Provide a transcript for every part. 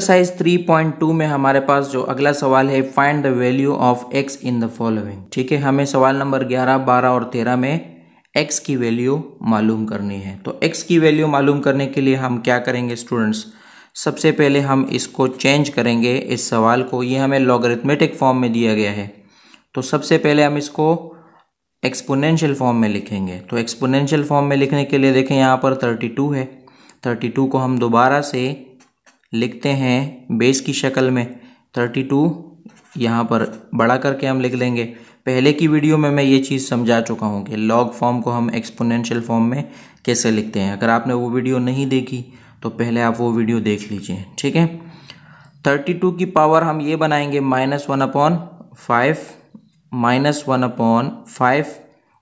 Exercise 3.2 में हमारे पास जो अगला सवाल है, find the value of x in the following. ठीक है, हमें सवाल नंबर 11, 12 और 13 में x की वैल्यू मालूम करनी है। तो x की वैल्यू मालूम करने के लिए हम क्या करेंगे स्टूडेंट्स, सबसे पहले हम इसको चेंज करेंगे, इस सवाल को। ये हमें लॉगरिथमेटिक फॉर्म में दिया गया है, तो सबसे पहले हम इसको एक्सपोनेंशियल फॉर्म में लिखेंगे। तो एक्सपोनेंशियल फॉर्म में लिखने के लिए देखें, यहाँ पर 32 है, 32 को हम दोबारा से लिखते हैं बेस की शक्ल में। 32 यहाँ पर बड़ा करके हम लिख लेंगे। पहले की वीडियो में मैं ये चीज़ समझा चुका हूँ कि लॉग फॉर्म को हम एक्सपोनेंशियल फॉर्म में कैसे लिखते हैं। अगर आपने वो वीडियो नहीं देखी तो पहले आप वो वीडियो देख लीजिए। ठीक है, 32 की पावर हम ये बनाएंगे -1/5, -1/5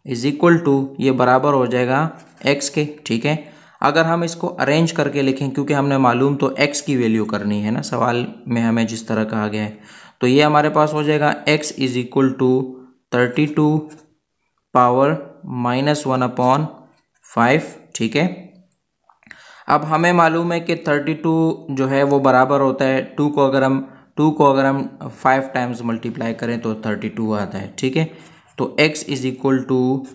इज इक्वल टू, ये बराबर हो जाएगा x के। ठीक है, अगर हम इसको अरेंज करके लिखें, क्योंकि हमने मालूम तो x की वैल्यू करनी है ना, सवाल में हमें जिस तरह कहा गया है, तो ये हमारे पास हो जाएगा x is equal to 32 power -1/5। ठीक है, अब हमें मालूम है कि 32 जो है वो बराबर होता है 2 को अगर हम 5 टाइम्स मल्टीप्लाई करें तो 32 आता है। ठीक है, तो x is equal to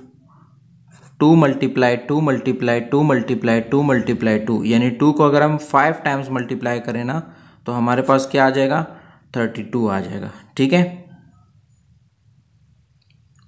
2 multiply 2 multiply 2 multiply 2 multiply 2, यानी 2 को अगर हम 5 टाइम्स मल्टीप्लाई करें ना तो हमारे पास क्या आ जाएगा, 32 आ जाएगा। ठीक है,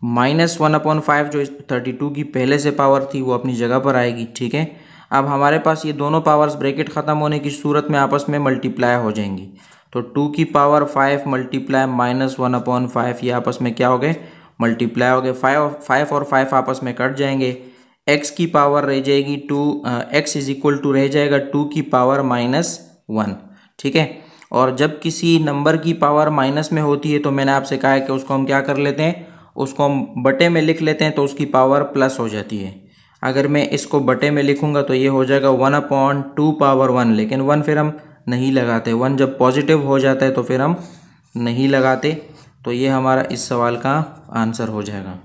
-1/5 जो 32 की पहले से पावर थी वो अपनी जगह पर आएगी। ठीक है, अब हमारे पास ये दोनों पावर्स ब्रैकेट ख़त्म होने की सूरत में आपस में मल्टीप्लाई हो जाएंगी। तो 2 की पावर 5 मल्टीप्लाई -1/5, ये आपस में क्या हो गए, मल्टीप्लाई हो गए। 5 और 5 आपस में कट जाएंगे। x की पावर रह जाएगी 2, x इज इक्वल टू रह जाएगा 2 की पावर -1। ठीक है, और जब किसी नंबर की पावर माइनस में होती है तो मैंने आपसे कहा है कि उसको हम क्या कर लेते हैं, उसको हम बटे में लिख लेते हैं, तो उसकी पावर प्लस हो जाती है। अगर मैं इसको बटे में लिखूंगा तो ये हो जाएगा 1/2 पावर 1, लेकिन 1 फिर हम नहीं लगाते। 1 जब पॉजिटिव हो जाता है तो फिर हम नहीं लगाते। तो ये हमारा इस सवाल का आंसर हो जाएगा।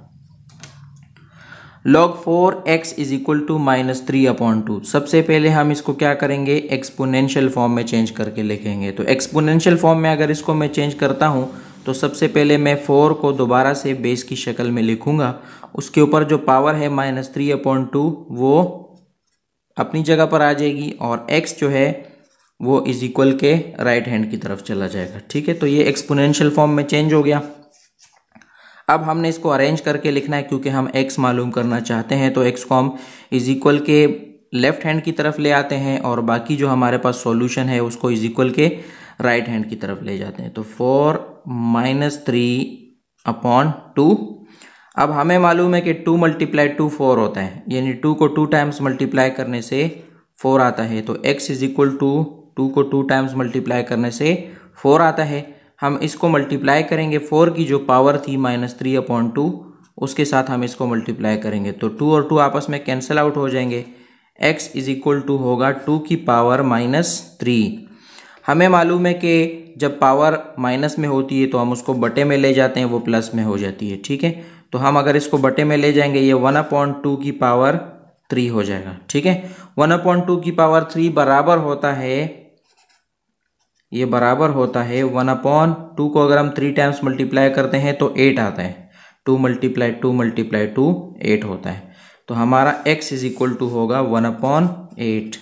log 4x is equal to -3/2। सबसे पहले हम इसको क्या करेंगे, एक्सपोनेंशियल फॉर्म में चेंज करके लिखेंगे। तो एक्सपोनेंशियल फॉर्म में अगर इसको मैं चेंज करता हूँ तो सबसे पहले मैं 4 को दोबारा से बेस की शक्ल में लिखूंगा। उसके ऊपर जो पावर है -3/2 वो अपनी जगह पर आ जाएगी, और x जो है वो इज इक्वल के राइट हैंड की तरफ चला जाएगा। ठीक है, तो ये एक्सपोनेंशियल फॉर्म में चेंज हो गया। अब हमने इसको अरेंज करके लिखना है, क्योंकि हम x मालूम करना चाहते हैं। तो x को हम इज इक्वल के लेफ्ट हैंड की तरफ ले आते हैं, और बाकी जो हमारे पास सॉल्यूशन है उसको इज इक्वल के राइट हैंड की तरफ ले जाते हैं। तो 4 -3/2। अब हमें मालूम है कि 2 मल्टीप्लाई 2 4 होता है, यानी 2 को 2 टाइम्स मल्टीप्लाई करने से 4 आता है। तो x इज इक्वल टू 2 को 2 टाइम्स मल्टीप्लाई करने से 4 आता है। हम इसको मल्टीप्लाई करेंगे, 4 की जो पावर थी -3/2 उसके साथ हम इसको मल्टीप्लाई करेंगे, तो 2 और 2 आपस में कैंसिल आउट हो जाएंगे। x इज इक्वल टू होगा 2 की पावर -3। हमें मालूम है कि जब पावर माइनस में होती है तो हम उसको बटे में ले जाते हैं, वो प्लस में हो जाती है। ठीक है, तो हम अगर इसको बटे में ले जाएंगे, ये 1/2 की पावर 3 हो जाएगा। ठीक है, 1/2 की पावर 3 बराबर होता है, ये बराबर होता है 1/2 को अगर हम 3 टाइम्स मल्टीप्लाई करते हैं तो 8 आता है। 2 मल्टीप्लाई 2 मल्टीप्लाई 2 8 होता है। तो हमारा x इज इक्वल टू होगा 1/8।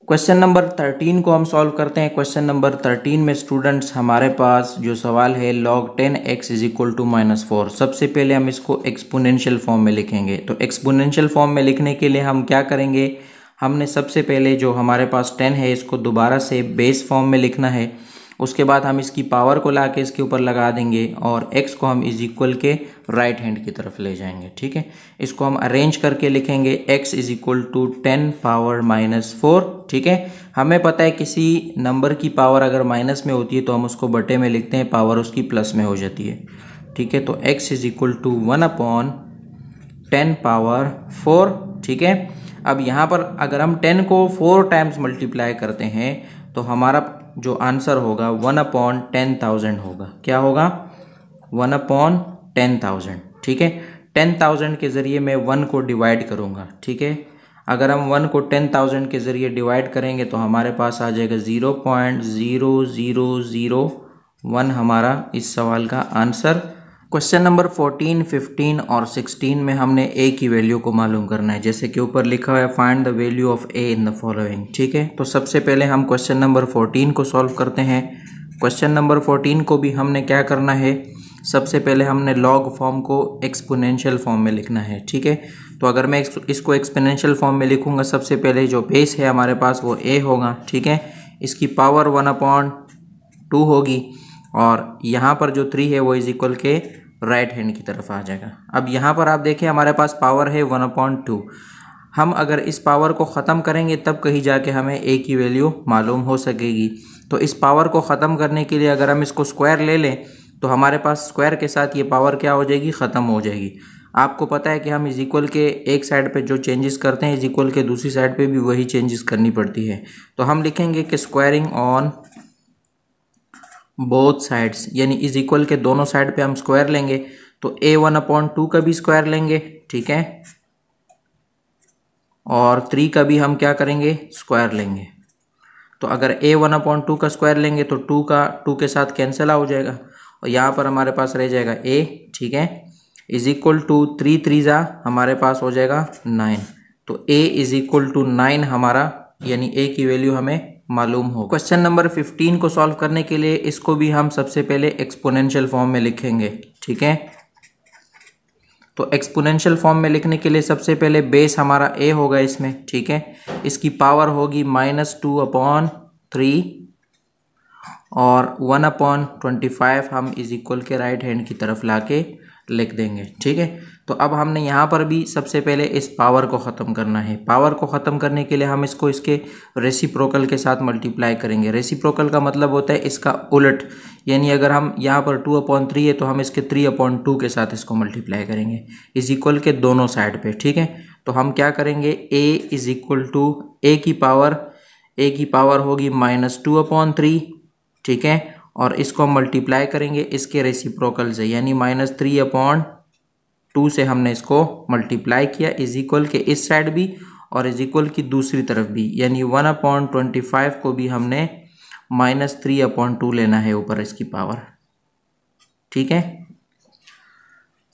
क्वेश्चन नंबर 13 को हम सॉल्व करते हैं। क्वेश्चन नंबर 13 में स्टूडेंट्स हमारे पास जो सवाल है, log 10x is equal to -4। सबसे पहले हम इसको एक्सपोनेंशियल फॉर्म में लिखेंगे। तो एक्सपोनेंशियल फॉर्म में लिखने के लिए हम क्या करेंगे, हमने सबसे पहले जो हमारे पास 10 है इसको दोबारा से बेस फॉर्म में लिखना है। उसके बाद हम इसकी पावर को लाके इसके ऊपर लगा देंगे, और x को हम इज इक्वल के राइट हैंड की तरफ ले जाएंगे। ठीक है, इसको हम अरेंज करके लिखेंगे, x is equal to 10 power -4। ठीक है, हमें पता है किसी नंबर की पावर अगर माइनस में होती है तो हम उसको बटे में लिखते हैं, पावर उसकी प्लस में हो जाती है। ठीक है, तो x is equal to 1/10 power 4। ठीक है, अब यहाँ पर अगर हम 10 को 4 टाइम्स मल्टीप्लाई करते हैं तो हमारा जो आंसर होगा 1/10,000 होगा। क्या होगा, 1/10,000। ठीक है, 10,000 के ज़रिए मैं 1 को डिवाइड करूँगा। ठीक है, अगर हम 1 को 10,000 के ज़रिए डिवाइड करेंगे तो हमारे पास आ जाएगा 0.0001 हमारा इस सवाल का आंसर। क्वेश्चन नंबर 14, 15 और 16 में हमने ए की वैल्यू को मालूम करना है, जैसे कि ऊपर लिखा हुआ है find the value of A in the following. ठीक है, तो सबसे पहले हम क्वेश्चन नंबर 14 को सॉल्व करते हैं। क्वेश्चन नंबर 14 को भी हमने क्या करना है, सबसे पहले हमने लॉग फॉर्म को एक्सपोनेंशियल फॉर्म में लिखना है। ठीक है, तो अगर मैं इसको एक्सपोनेंशियल फॉर्म में लिखूंगा, सबसे पहले जो बेस है हमारे पास वो ए होगा। ठीक है, इसकी पावर 1/2 होगी और यहाँ पर जो 3 है वो इज इक्वल के राइट हैंड की तरफ आ जाएगा। अब यहाँ पर आप देखें हमारे पास पावर है 1/2। हम अगर इस पावर को ख़त्म करेंगे तब कहीं जाके हमें ए की वैल्यू मालूम हो सकेगी। तो इस पावर को ख़त्म करने के लिए अगर हम इसको स्क्वायर ले लें तो हमारे पास स्क्वायर के साथ ये पावर क्या हो जाएगी, ख़त्म हो जाएगी। आपको पता है कि हम इज इक्वल के एक साइड पे जो चेंजेस करते हैं इज इक्वल के दूसरी साइड पे भी वही चेंजेस करनी पड़ती है। तो हम लिखेंगे कि स्क्वायरिंग ऑन बोथ साइड्स, यानी इज इक्वल के दोनों साइड पे हम स्क्वायर लेंगे। तो a 1/2 का भी स्क्वायर लेंगे, ठीक है, और 3 का भी हम क्या करेंगे, स्क्वायर लेंगे। तो अगर a 1/2 का स्क्वायर लेंगे तो 2 का 2 के साथ कैंसिल हो जाएगा और यहाँ पर हमारे पास रह जाएगा a। ठीक है, इज इक्वल टू 3 3 जा हमारे पास हो जाएगा 9। तो a इज इक्वल टू 9 हमारा, यानी a की वैल्यू हमें मालूम हो। क्वेश्चन नंबर 15 को सॉल्व करने के लिए इसको भी हम सबसे पहले एक्सपोनेंशियल फॉर्म में लिखेंगे। ठीक है, तो एक्सपोनेंशियल फॉर्म में लिखने के लिए सबसे पहले बेस हमारा a होगा इसमें। ठीक है, इसकी पावर होगी -2/3 और 1/25 हम इज इक्वल के राइट हैंड की तरफ लाके लिख देंगे। ठीक है, तो अब हमने यहाँ पर भी सबसे पहले इस पावर को ख़त्म करना है। पावर को ख़त्म करने के लिए हम इसको इसके रेसिप्रोकल के साथ मल्टीप्लाई करेंगे। रेसिप्रोकल का मतलब होता है इसका उलट, यानी अगर हम यहाँ पर 2/3 है तो हम इसके 3/2 के साथ इसको मल्टीप्लाई करेंगे इज इक्वल के दोनों साइड पे। ठीक है, तो हम क्या करेंगे, a is equal to a की पावर होगी -2/3। ठीक है, और इसको हम मल्टीप्लाई करेंगे इसके रेसिप्रोकल से, यानी -3/2 से हमने इसको मल्टीप्लाई किया इज इक्वल के इस साइड भी और इज इक्वल की दूसरी तरफ भी, यानी 1/25 को भी हमने -3/2 लेना है ऊपर इसकी पावर। ठीक है,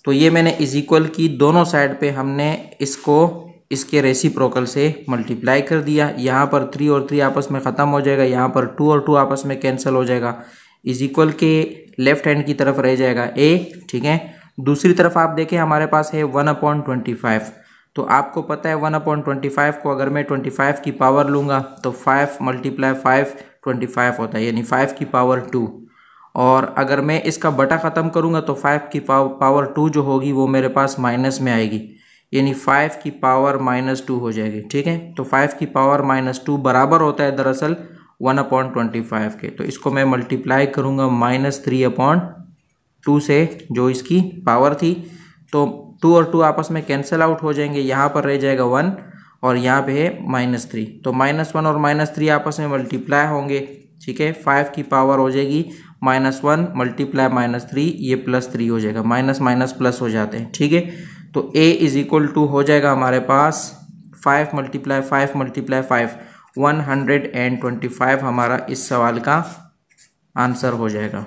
तो ये मैंने इज इक्वल की दोनों साइड पे हमने इसको इसके रेसिप्रोकल से मल्टीप्लाई कर दिया। यहाँ पर 3 और 3 आपस में ख़त्म हो जाएगा, यहाँ पर 2 और 2 आपस में कैंसिल हो जाएगा, इज इक्वल के लेफ्ट हैंड की तरफ रह जाएगा a। ठीक है, दूसरी तरफ आप देखें हमारे पास है 1/25। तो आपको पता है 1/25 को अगर मैं 25 की पावर लूँगा तो 5 × 5 25 होता है, यानी 5 की पावर 2। और अगर मैं इसका बटा ख़त्म करूँगा तो 5 की पावर 2 जो होगी वो मेरे पास माइनस में आएगी, यानी 5 की पावर -2 हो जाएगी। ठीक है, तो 5 की पावर -2 बराबर होता है दरअसल 1/25 के। तो इसको मैं मल्टीप्लाई करूँगा -3/2 से जो इसकी पावर थी, तो 2 और 2 आपस में कैंसिल आउट हो जाएंगे, यहाँ पर रह जाएगा 1 और यहाँ पे है -3। तो -1 और -3 आपस में मल्टीप्लाई होंगे। ठीक है, 5 की पावर हो जाएगी -1 × -3, ये +3 हो जाएगा, माइनस माइनस प्लस हो जाते हैं। ठीक है, तो a इज इक्वल टू हो जाएगा हमारे पास 5 × 5 × 5 125 हमारा इस सवाल का आंसर हो जाएगा।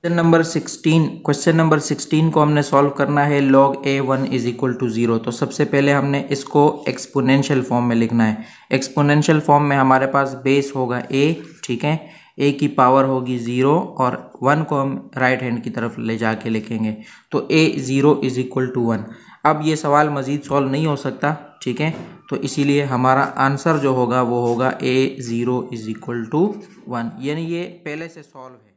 क्वेश्चन नंबर 16 को हमने सॉल्व करना है log a1 is equal to 0। तो सबसे पहले हमने इसको एक्सपोनेंशियल फॉर्म में लिखना है। एक्सपोनेंशियल फॉर्म में हमारे पास बेस होगा a। ठीक है, a की पावर होगी 0 और 1 को हम राइट हैंड की तरफ ले जाके लिखेंगे, तो a0 इज इक्वल टू 1। अब ये सवाल मज़ीद सॉल्व नहीं हो सकता। ठीक है, तो इसीलिए हमारा आंसर जो होगा वो होगा a0 इज इक्वल टू 1, यानी ये पहले से सॉल्व है।